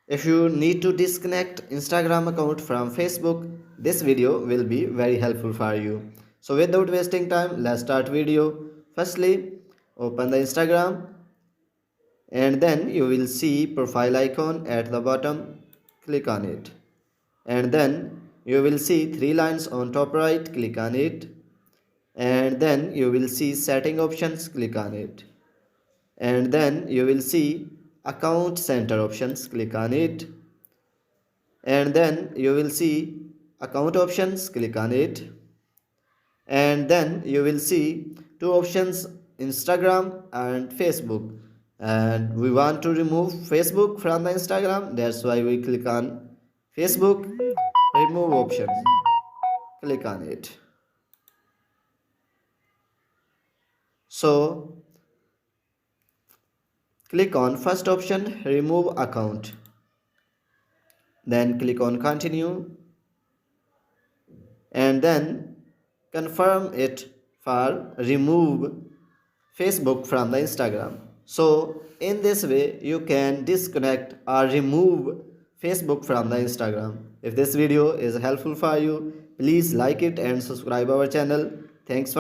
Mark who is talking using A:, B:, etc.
A: If you need to disconnect Instagram account from Facebook, this video will be very helpful for you. So without wasting time, let's start video. Firstly, open the Instagram and then you will see profile icon at the bottom. Click on it. And then you will see three lines on top right. Click on it. And then you will see setting options. Click on it. And then you will see account center options. Click on it. And then you will see account options. Click on it. And then you will see two options, Instagram and Facebook, and we want to remove Facebook from the Instagram. That's why we click on Facebook, remove options, click on it. So click on first option, remove account, then click on continue, and then confirm it for remove Facebook from the Instagram. So in this way you can disconnect or remove Facebook from the Instagram. If this video is helpful for you, please like it and subscribe our channel. Thanks for